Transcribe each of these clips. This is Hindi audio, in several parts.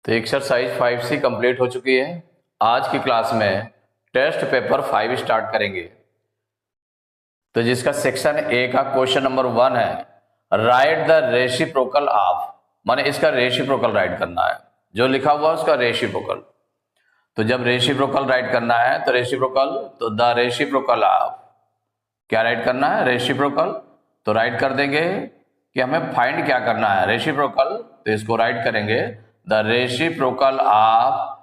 तो एक्सरसाइज 5C कंप्लीट हो चुकी है। आज की क्लास में टेस्ट पेपर 5 स्टार्ट करेंगे। तो जिसका सेक्शन ए का क्वेश्चन नंबर 1 है, राइट द रेसिप्रोकल ऑफ, माने इसका रेसिप्रोकल राइट करना है। जो लिखा हुआ है उसका रेसिप्रोकल। तो जब रेसिप्रोकल राइट करना है तो रेसिप्रोकल, तो द रेसिप्रोकल ऑफ, क्या राइट करना है? रेसिप्रोकल। तो राइट कर देंगे कि हमें फाइंड क्या करना है, रेसिप्रोकल। तो इसको राइट करेंगे the reciprocal of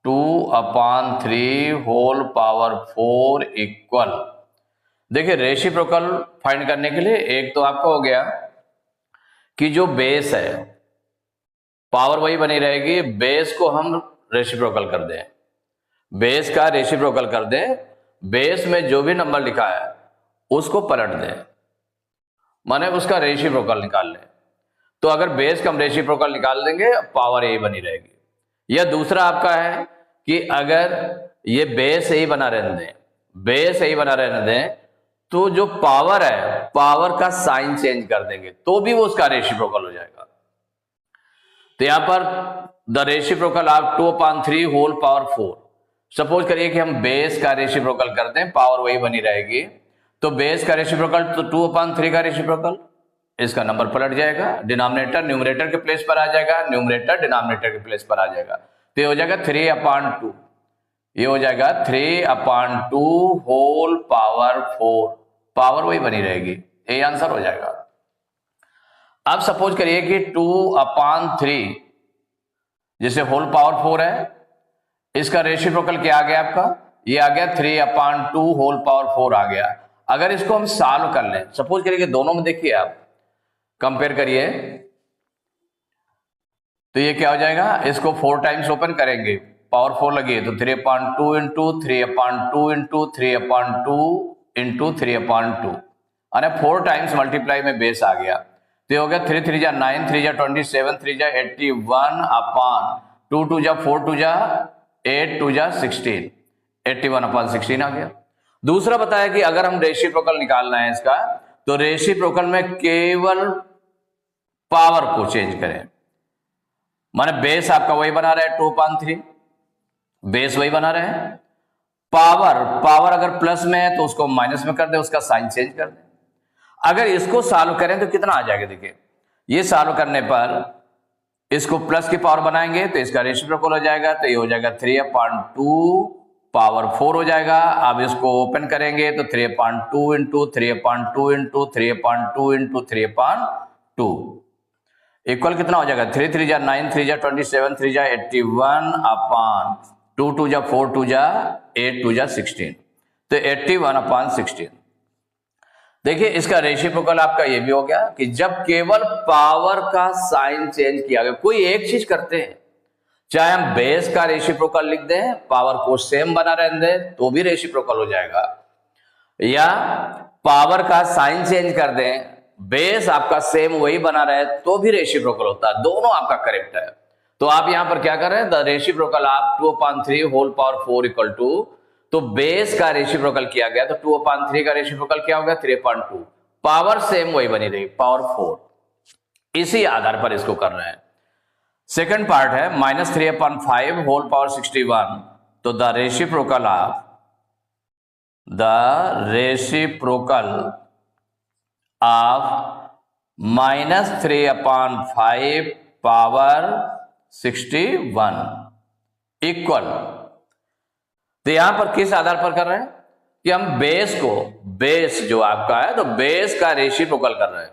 2/3 whole power 4 equal. देखिए रेसिप्रोकल फाइंड करने के लिए एक तो आपका हो गया कि जो बेस है पावर वही बनी रहेगी, बेस को हम रेसिप्रोकल कर दें, बेस का रेसिप्रोकल कर दें, बेस में जो भी नंबर लिखा है उसको पलट दें, माने उसका रेसिप्रोकल निकाल लें। तो अगर बेस का हम रेसिप्रोकल निकाल देंगे पावर यही बनी रहेगी। या दूसरा आपका है कि अगर ये बेस यही बना रहने दें, बेस यही बना रहने दें, तो जो पावर है पावर का साइन चेंज कर देंगे तो भी वो उसका रेसिप्रोकल हो जाएगा। तो यहां पर the reciprocal of 2/3 whole power 4, suppose करिए कि हम बेस का रेसिप्रोकल कर दें, पावर वही बनी रहेगी। तो बेस का रेसिप्रोकल तो 2/3 का रेसिप्रोकल, इसका नंबर पलट जाएगा, डिनोमिनेटर न्यूमरेटर के प्लेस पर आ जाएगा, न्यूमरेटर डिनोमिनेटर के प्लेस पर आ जाएगा। तो ये हो जाएगा 3/2, ये हो जाएगा 3/2 होल पावर 4, पावर वही बनी रहेगी, ये आंसर हो जाएगा। अब सपोज करिए कि 2/3 जिसे होल पावर 4 है, इसका रेसिप्रोकल क्या आ गया आपका? ये आ गया 3/2 होल पावर 4 आ गया। अगर इसको हम सॉल्व कर लें, सपोज करिए कि दोनों में देखिए आप कंपेयर करिए, तो ये क्या हो जाएगा? इसको 4 टाइम्स ओपन करेंगे, पावर 4 लगी है, तो 3/2 इंटू 3/2 इंटू 3/2 इंटू 3/2, अरे 4 टाइम्स मल्टीप्लाई में बेस आ गया। तो ये हो गया 3 3 जा 9, 3 जा 27, 3 जा 81 अपान 2 2 जा 4 2 जा 8 2 जा 16, 81/16 आ गया। दूसरा बताया कि अगर हम रेसिप्रोकल निकालना है इसका, तो रेसिप्रोकल में केवल पावर को चेंज करें, माने बेस आपका वही बना रहे 2/3, बेस वही बना रहे, पावर अगर प्लस में है तो उसको माइनस में कर दे, उसका साइन चेंज कर दे। अगर इसको सॉल्व करें तो कितना आ जाएगा? देखिए ये सॉल्व करने पर इसको प्लस की पावर बनाएंगे तो इसका रेसिप्रोकल हो जाएगा, तो ये हो जाएगा 3/2 पावर 4 हो जाएगा। अब इसको ओपन करेंगे तो 3/2 इंटू 3/2 इंटू 3/2 इंटू 3/2 इक्वल कितना हो जाएगा? 3 3 जा 9, 3 जा 27, 3 जा 81 अपान 2 2 जा 4 2 जा 8 2 जा 16, तो 81/16। देखिए इसका रेसिप्रोकल आपका ये भी हो गया कि जब केवल पावर का साइन चेंज किया गया, कोई एक चीज करते हैं, चाहे हम बेस का रेसिप्रोकल लिख दें, पावर को सेम बना रहने दें तो भी रेसिप्रोकल हो जाएगा, या पावर का साइन चेंज कर दें, बेस आपका सेम वही बना रहे तो भी रेसिप्रोकल होता है, दोनों आपका करेक्ट है। तो आप यहां पर क्या कर रहे हैं? The reciprocal of 2/3 whole power 4 equal to, तो बेस का रेसिप्रोकल किया गया तो 2/3 का रेसिप्रोकल क्या हो गया? 3/2, पावर सेम वही बनी रही, पावर 4। इसी आधार पर इसको कर रहे हैं। सेकंड पार्ट है -3/5 होल पावर 61, तो the reciprocal of -3/5 power 61 equal, तो यहां पर किस आधार पर कर रहे हैं कि हम बेस को, बेस जो आपका है तो बेस का रेसिप्रोकल कर रहे हैं।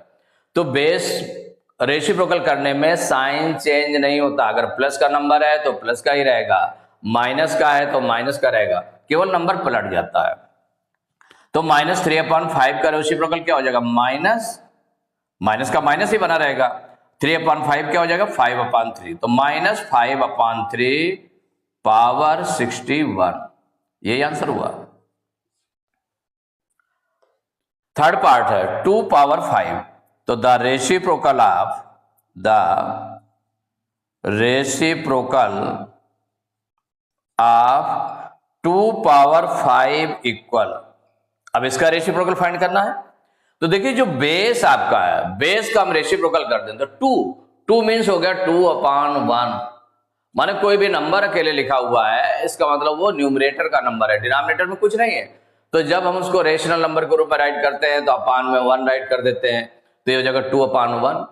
तो बेस रेसिप्रोकल करने में साइन चेंज नहीं होता, अगर प्लस का नंबर है तो प्लस का ही रहेगा, माइनस का है तो माइनस का रहेगा, केवल नंबर पलट जाता है। तो -3/5 का रेसिप्रोकल क्या हो जाएगा? माइनस का माइनस ही बना रहेगा, 3/5 क्या हो जाएगा? 5/3, तो -5/3 पावर 61, यही आंसर हुआ। थर्ड पार्ट है 2/5, तो द रेसिप्रोकल ऑफ 2/5 इक्वल, अब इसका रेसिप्रोकल फाइंड करना है। तो देखिए जो बेस आपका है, बेस का हम रेसिप्रोकल कर दें तो 2 मीन्स हो गया 2/1, माने कोई भी नंबर अकेले लिखा हुआ है, इसका मतलब वो न्यूमरेटर का नंबर है, डिनोमिनेटर में कुछ नहीं है। तो जब हम उसको रेशनल नंबर के रूप में राइट करते हैं तो अपान में 1 राइट कर देते हैं, तो ये हो जाएगा 2/1।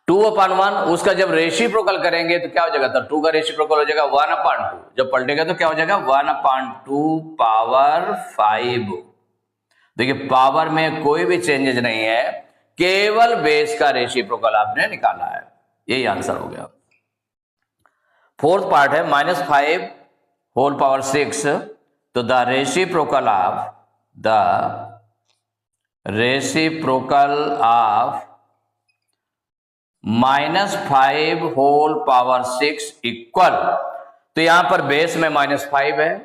2/1 उसका जब रेसिप्रोकल करेंगे तो क्या हो जाएगा, तो 2 का रेसिप्रोकल हो जाएगा 1/2। जब पलटेगा तो क्या हो जाएगा 1/2 पावर 5। देखिए पावर में कोई भी चेंजेस नहीं है, केवल बेस का रेसिप्रोकल आपने निकाला है, यही आंसर हो गया। फोर्थ पार्ट है -5 होल पावर 6। तो the reciprocal of -5 whole power 6 equal, तो यहां पर बेस में -5 है,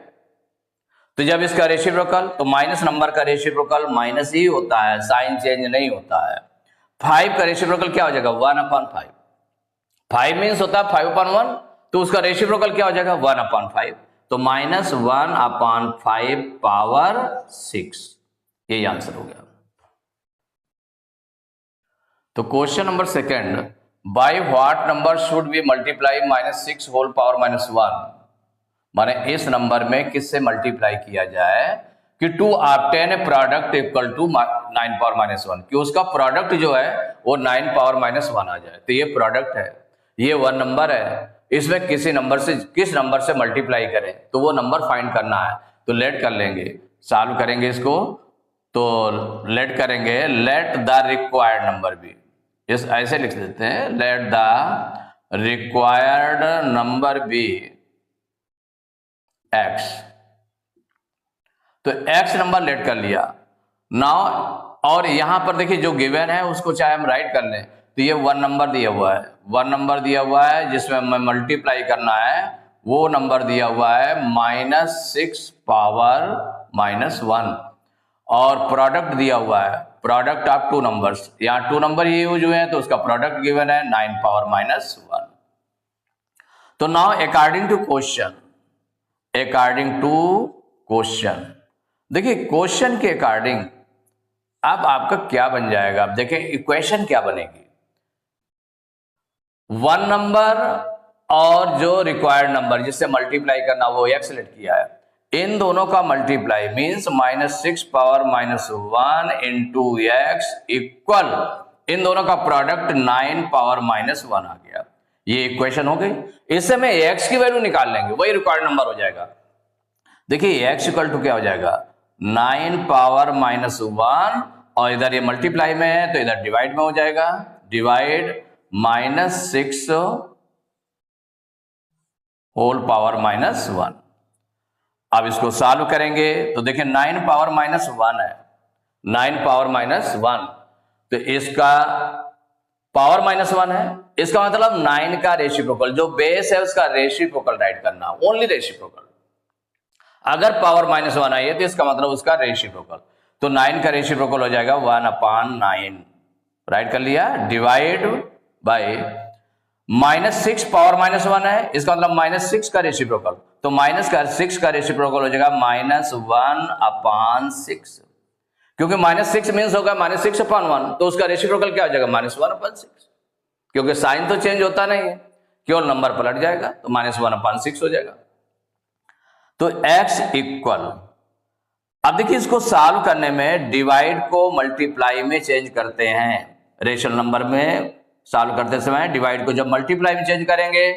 तो जब इसका रेसिप्रोकल, तो माइनस नंबर का रेसिप्रोकल माइनस ही होता है, साइन चेंज नहीं होता है। 5 का रेसिप्रोकल क्या हो जाएगा 1/5। 5 मीन्स होता है 5/1, तो उसका रेसिप्रोकल क्या हो जाएगा 1/5, तो -1/5 पावर 6, यही आंसर हो गया। तो question number second, by what number should be multiply -6 whole power -1, माने इस नंबर में किससे मल्टीप्लाई किया जाए कि to obtain a product equal to 9 power -1, कि उसका प्रोडक्ट जो है वो 9 पावर -1 आ जाए। तो ये प्रोडक्ट है, ये 1 नंबर है, इसमें किस नंबर से मल्टीप्लाई करें, तो वो नंबर फाइंड करना है। तो लेट कर लेंगे, सॉल्व करेंगे इसको, तो लेट करेंगे, let the required number be, इस ऐसे लिख देते हैं, let the required number be x। तो x नंबर लेट कर लिया नाउ, और यहां पर देखिए जो गिवन है उसको चाहे हम राइट कर लें, तो ये 1 नंबर दिया हुआ है, 1 नंबर दिया हुआ है जिसमें हमें मल्टीप्लाई करना है, वो नंबर दिया हुआ है -6 पावर -1, और प्रोडक्ट दिया हुआ है, प्रोडक्ट ऑफ 2 नंबर्स, यहाँ 2 नंबर ये यूज हुए हैं, तो उसका प्रोडक्ट गिवन है 9 पावर -1। तो नाउ अकॉर्डिंग टू क्वेश्चन, देखिए क्वेश्चन के अकॉर्डिंग अब आपका क्या बन जाएगा, अब देखें इक्वेशन क्या बनेगी। 1 नंबर और जो रिक्वायर्ड नंबर जिससे मल्टीप्लाई करना वो x लेट किया है, इन दोनों का multiply means -6 power -1 into x equal in दोनों का प्रोडक्ट 9 पावर -1 आ गया। ये इक्वेशन हो गई। इससे मैं x की वैल्यू निकाल लेंगे, वही रिक्वायर्ड नंबर हो जाएगा। देखिए x इक्वल टू क्या हो जाएगा 9 पावर -1, और इधर ये मल्टीप्लाई में है तो इधर डिवाइड में हो जाएगा, डिवाइड -6 होल पावर -1। अब इसको सॉल्व करेंगे तो देखिए 9 पावर -1 है, 9 पावर -1, तो इसका पावर -1 है, इसका मतलब 9 का रेसिप्रोकल, जो बेस है उसका रेसिप्रोकल राइट करना, ओनली रेसिप्रोकल। अगर पावर -1 आई है तो इसका मतलब उसका रेसिप्रोकल, तो 9 का रेसिप्रोकल हो जाएगा 1/9, राइट कर लिया, डिवाइड बाय -6 पावर -1 है, इसका मतलब -6 का रेसिप्रोकल, तो -6 का रेसिप्रोकल हो जाएगा -1/6, क्योंकि -6 मीन्स होगा -6/1, तो उसका रेसिप्रोकल क्या हो जाएगा -1/6, क्योंकि साइन तो चेंज होता नहीं है, केवल नंबर पलट जाएगा, तो -1/6 हो जाएगा। तो x इक्वल, अब देखिए इसको सॉल्व करने में डिवाइड को मल्टीप्लाई में चेंज करते हैं, रेशनल नंबर में सॉल्व करते समय डिवाइड को जब मल्टीप्लाई में चेंज करेंगे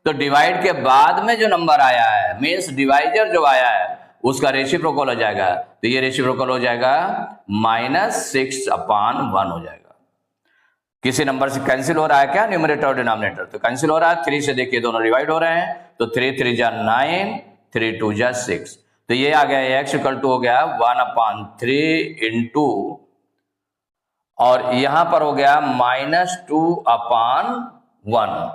तो डिवाइड के बाद में जो नंबर आया है मींस डिवाइजर जो आया है उसका रेसिप्रोकल हो जाएगा, तो ये रेसिप्रोकल हो जाएगा -6/1 हो जाएगा। किसी नंबर से कैंसिल हो रहा है क्या, न्यूमरेटर और डिनोमिनेटर, तो कैंसिल हो रहा है, 3 से देखिए दोनों डिवाइड हो रहे हैं, तो 3 3 जा 9, 3 2 जा 6, तो ये आ गया x इक्वल टू हो गया 1/3 इंटू, और यहां पर हो गया -2/1,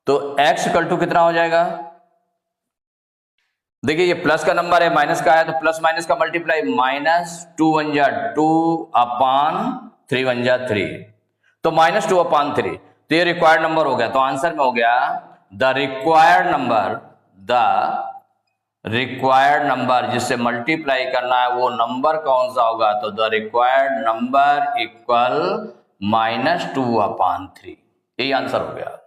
तो x इक्वल टू कितना हो जाएगा, देखिए ये प्लस का नंबर है, माइनस का है, तो प्लस माइनस का मल्टीप्लाई, -2 1 जा 2/3 1 जा 3, तो -2/3, तो ये रिक्वायर्ड नंबर हो गया। तो आंसर में हो गया द रिक्वायर्ड नंबर जिससे मल्टीप्लाई करना है वो नंबर कौन सा होगा, तो द रिक्वायर्ड नंबर इक्वल -2/3, यही आंसर हो गया।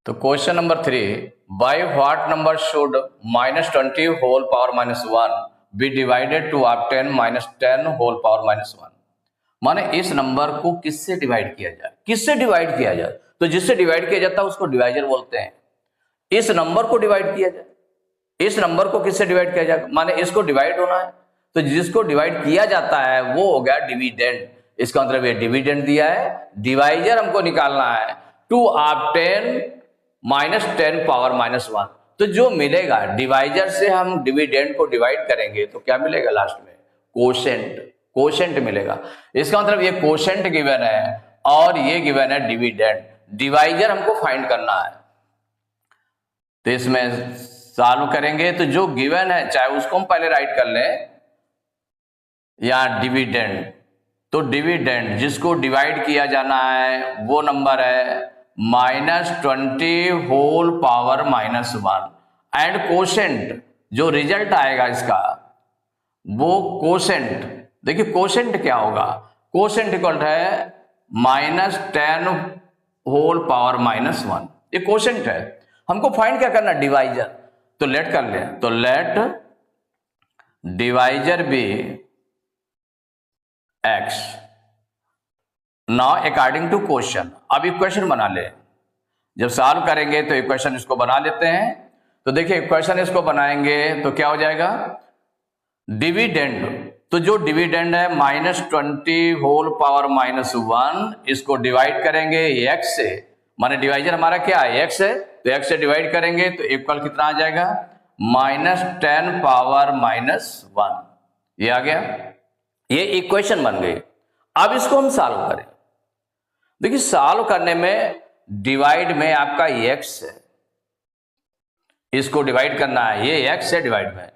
तो question number 3, by what number should -20 whole power -1 be divided to obtain -10 whole power -1। माने इस नंबर को किससे डिवाइड किया जाए, किससे डिवाइड किया जाए, तो जिससे डिवाइड किया जाता है उसको डिवाइजर बोलते हैं। इस नंबर को डिवाइड किया जाए, इस नंबर को किससे डिवाइड किया जाए, माने इसको डिवाइड होना है, तो जिसको डिवाइड किया जाता है वो हो गया डिविडेंड। इसका मतलब ये डिविडेंड दिया है, डिवाइजर हमको निकालना है, टू ऑब्टेन -10 पावर -1। तो जो मिलेगा डिवाइजर से हम डिविडेंड को डिवाइड करेंगे तो क्या मिलेगा लास्ट में, कोशेंट, कोशेंट मिलेगा। इसका मतलब ये कोशेंट गिवन है और ये गिवन है डिविडेंड, डिवाइजर हमको फाइंड करना है। तो इसमें सॉल्व करेंगे तो जो गिवन है चाहे उसको हम पहले राइट कर लें, या डिविडेंड, तो डिविडेंड जिसको डिवाइड किया जाना है वो नंबर है -20 होल पावर -1 एंड कोशेंट जो रिजल्ट आएगा इसका वो कोशेंट, देखिए कोशेंट क्या होगा, कोशेंट इक्वल है -10 होल पावर -1, ये कोशेंट है। हमको फाइंड क्या करना, डिवाइजर, तो लेट कर ले, तो let divisor be x। Now according to question, अब इक्वेशन बना ले, जब सॉल्व करेंगे तो इक्वेशन इसको बना लेते हैं। तो देखिए इक्वेशन इसको बनाएंगे तो क्या हो जाएगा, डिविडेंड, तो जो डिविडेंड है -20 होल पावर -1, इसको डिवाइड करेंगे x से, माने डिवाइजर हमारा क्या है, x है, तो x से डिवाइड करेंगे तो इक्वल कितना आ जाएगा, -10 पावर -1, ये आ गया, ये इक्वेशन बन गई। अब इसको हम सॉल्व करें, देखिए सॉल्व करने में डिवाइड में आपका x है, इसको डिवाइड करना है, ये x है डिवाइड में,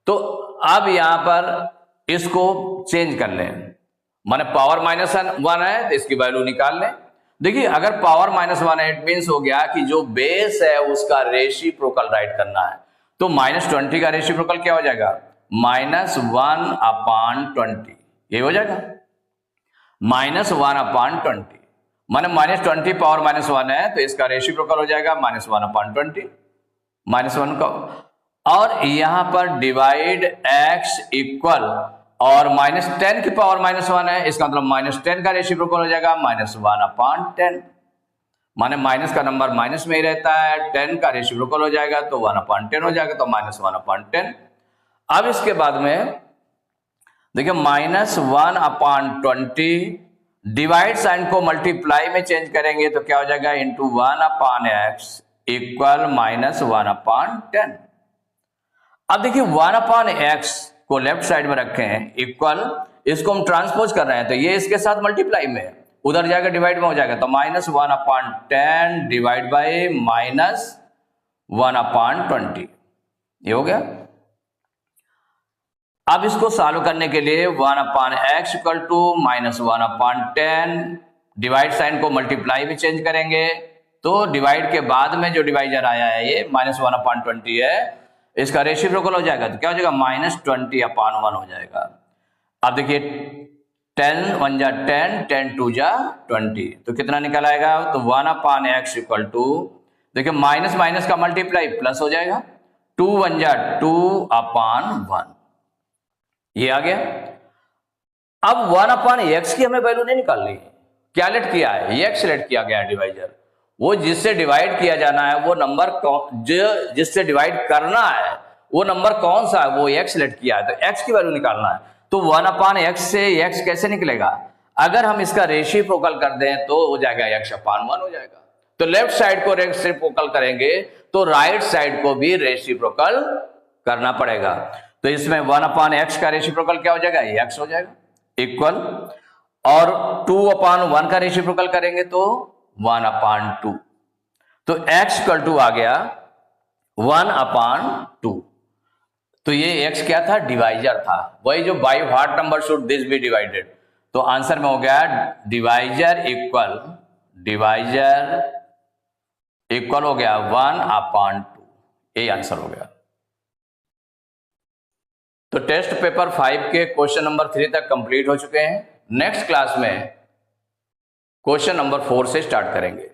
तो अब यहां पर इसको चेंज कर लें, माने पावर -1 है तो इसकी वैल्यू निकाल लें। देखिए अगर पावर -1 है इट मीन्स हो गया कि जो बेस है उसका रेसिप्रोकल राइट करना है, तो -20 का रेसिप्रोकल क्या हो जाएगा, -1/20, ये हो जाएगा -1/20, माने -20 पावर -1 है तो इसका रेसिप्रोकल हो जाएगा -1/20, -1 का, और यहां पर डिवाइड x इक्वल और -10 की पावर -1 है, इसका मतलब -10 का रेसिप्रोकल हो जाएगा -1/10, माने माइनस का नंबर माइनस में ही रहता है, 10 का रेसिप्रोकल हो जाएगा तो 1/10 हो जाएगा, तो -1/10। अब इसके बाद में देखिए -1/20, डिवाइड साइन को मल्टीप्लाई में चेंज करेंगे तो क्या हो जाएगा, इंटू 1/x इक्वल -1/10। अब देखिए 1/x को लेफ्ट साइड में रखे हैं इक्वल, इसको हम ट्रांसपोज कर रहे हैं तो ये इसके साथ मल्टीप्लाई में उधर जाएगा डिवाइड में हो जाएगा, तो -1/10 डिवाइड बाई -1/20, ये हो गया। अब इसको सॉल्व करने के लिए 1/x equal to -1/10, divide sign को मल्टीप्लाई में चेंज करेंगे तो डिवाइड के बाद में जो डिवाइजर आया है ये -1/20 है, इसका रेसिप्रोकल हो जाएगा तो क्या हो जाएगा, -20/1 हो जाएगा। अब देखिए 10 1 जा 10, 10 2 जा 20, तो कितना निकल आएगा, तो 1/x इक्वल टू, देखिए माइनस माइनस का मल्टीप्लाई प्लस हो जाएगा, 2 1 जा 2/1, ये आ गया। अब 1/x की हमें वैल्यू नहीं निकालनी है, क्या लेट किया है, x लेट किया गया है डिवाइजर, वो जिससे डिवाइड किया जाना है वो नंबर जो जिससे डिवाइड करना है वो नंबर कौन सा है, वो x लेट किया है, तो x की वैल्यू निकालना है। तो 1/x से x कैसे निकलेगा, अगर हम इसका रेसिप्रोकल कर दें तो हो जाएगा x/1 हो जाएगा। तो लेफ्ट साइड को रेसिप्रोकल करेंगे तो राइट साइड को भी रेसिप्रोकल करना पड़ेगा, तो इसमें 1/x का रेसिप्रोकल क्या हो जाएगा, x हो जाएगा इक्वल, और 2/1 का रेसिप्रोकल करेंगे तो 1/2, तो x इक्वल टू आ गया 1/2। तो ये x क्या था, डिवाइजर था, वही जो by what number should this be divided, तो आंसर में हो गया डिवाइजर इक्वल हो गया 1/2, ये आंसर हो गया। तो टेस्ट पेपर 5 के क्वेश्चन नंबर 3 तक कंप्लीट हो चुके हैं। नेक्स्ट क्लास में क्वेश्चन नंबर 4 से स्टार्ट करेंगे।